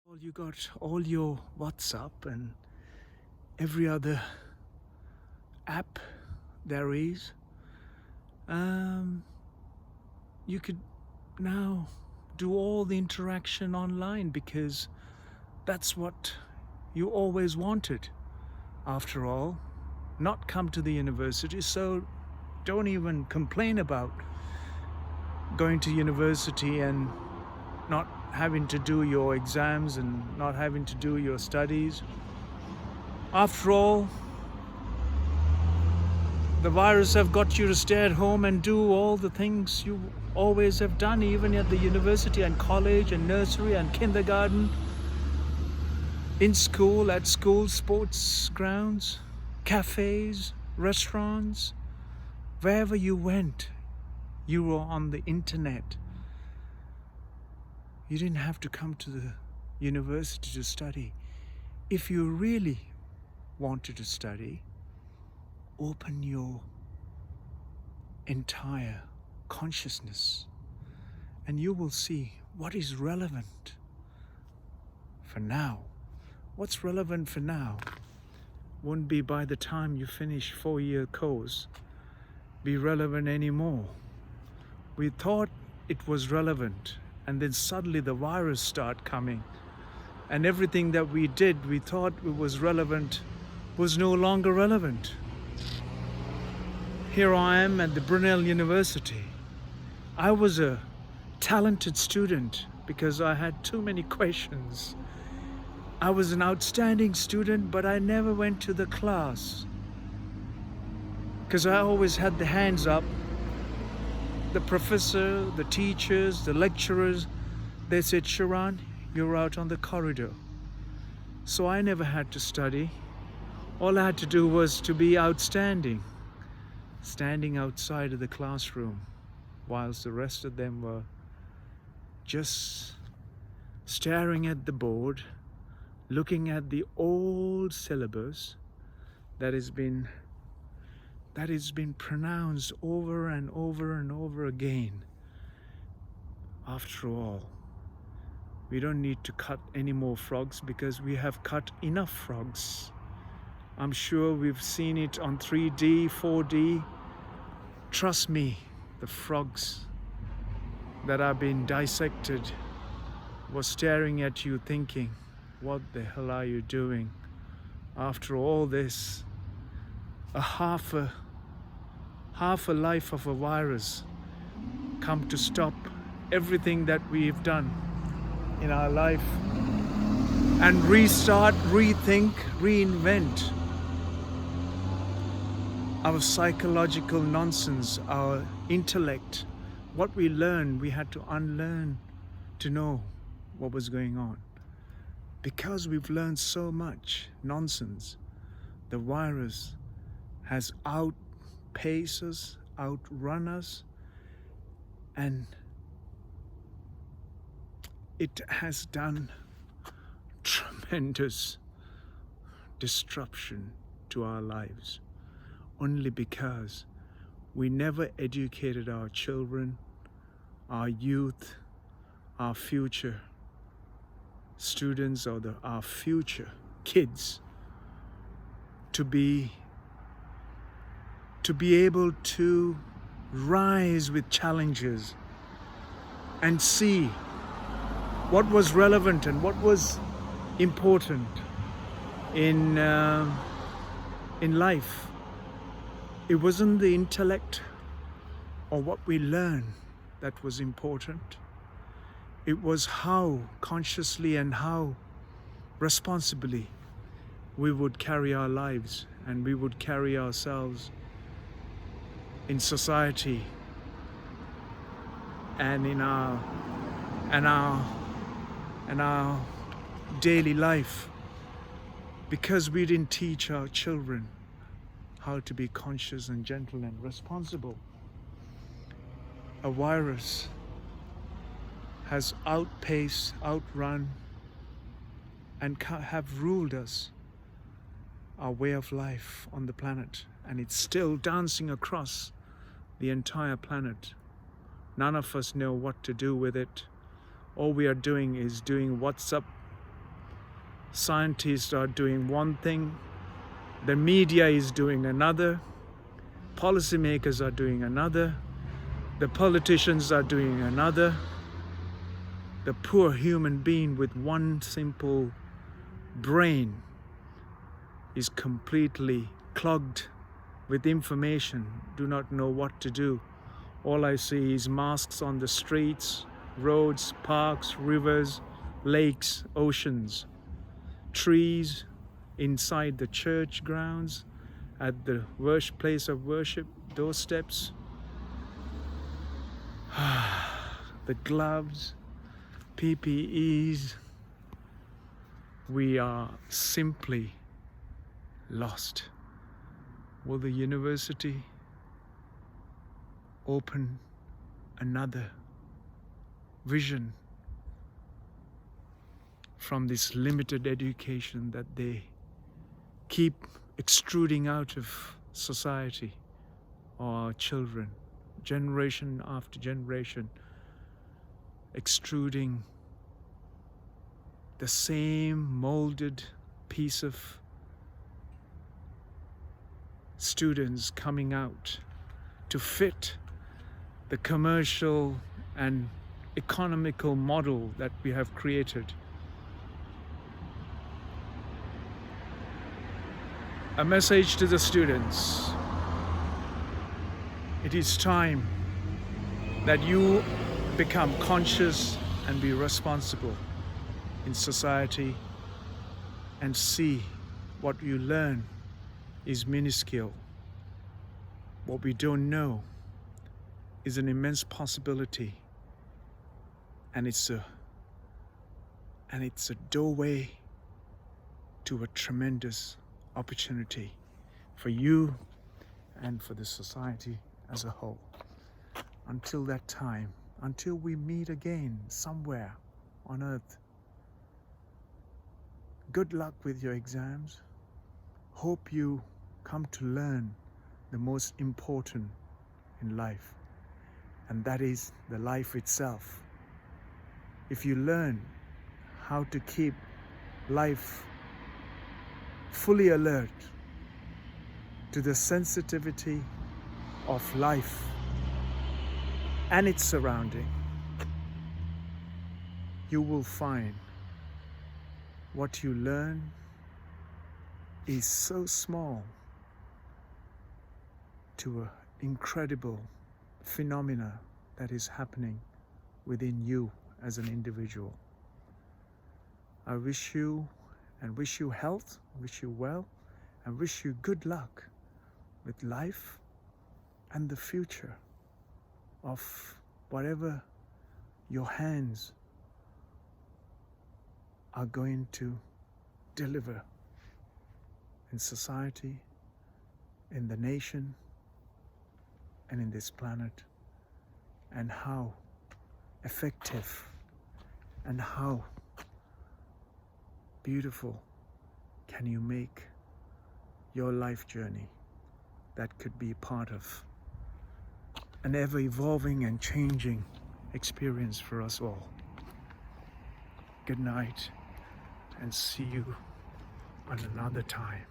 Well, you got all your WhatsApp and every other app there is. Um, you could now do all the interaction online because that's what you always wanted. After all, not come to the university, so don't even complain about going to university and not having to do your exams and not having to do your studies. After all, the virus have got you to stay at home and do all the things you always have done, even at the university and college and nursery and kindergarten, in school, at school, sports grounds, cafes, restaurants, wherever you went, you were on the internet. You didn't have to come to the university to study. If you really wanted to study, open your entire consciousness and you will see what is relevant for now. What's relevant for now won't be, by the time you finish 4-year course, be relevant anymore. We thought it was relevant, and then suddenly the virus started coming, and everything that we did, we thought it was relevant, was no longer relevant. Here I am at the Brunel University. I was a talented student because I had too many questions. I was an outstanding student, but I never went to the class because I always had the hands up. The professor, the teachers, the lecturers, they said, "Sharan, you're out on the corridor." So I never had to study. All I had to do was to be outstanding, standing outside of the classroom, whilst the rest of them were just staring at the board, looking at the old syllabus that has been pronounced over and over and over again. After all, we don't need to cut any more frogs because we have cut enough frogs. I'm sure we've seen it on 3D, 4D. Trust me, the frogs that have been dissected were staring at you thinking, what the hell are you doing? After all this, a half a life of a virus come to stop everything that we've done in our life and restart, rethink, reinvent our psychological nonsense, our intellect. What we learned, we had to unlearn to know what was going on. Because we've learned so much nonsense, the virus has outpaced us, outrun us, and it has done tremendous disruption to our lives, only because we never educated our children, our youth, our future students, or our future kids to be able to rise with challenges and see what was relevant and what was important in life. It wasn't the intellect or what we learned that was important. It was how consciously and how responsibly we would carry our lives and we would carry ourselves in society and in our daily life, because we didn't teach our children how to be conscious and gentle and responsible. A virus has outpaced, outrun, and have ruled us, our way of life on the planet, and it's still dancing across the entire planet. None of us know what to do with it. All we are doing is doing WhatsApp Scientists are doing one thing, the media is doing another, policymakers are doing another, the politicians are doing another. The poor human being with one simple brain is completely clogged with information, do not know what to do. All I see is masks on the streets, roads, parks, rivers, lakes, oceans, trees, inside the church grounds, at the place of worship, doorsteps, the gloves, PPEs. We are simply lost. Will the university open another vision from this limited education that they keep extruding out of society or our children, generation after generation, extruding the same molded piece of students coming out to fit the commercial and economical model that we have created. A message to the students: it is time that you become conscious and be responsible in society and see what you learn is minuscule. What we don't know is an immense possibility, and it's a doorway to a tremendous opportunity for you and for the society as a whole. Until that time, until we meet again somewhere on earth, good luck with your exams. Hope you come to learn the most important in life, and that is the life itself. If you learn how to keep life fully alert to the sensitivity of life and its surrounding, you will find what you learn is so small to an incredible phenomena that is happening within you as an individual. I wish you health, wish you well, and wish you good luck with life and the future of whatever your hands are going to deliver in society, in the nation, and in this planet, and how effective and how beautiful can you make your life journey that could be part of an ever-evolving and changing experience for us all. Good night, and see you on another time.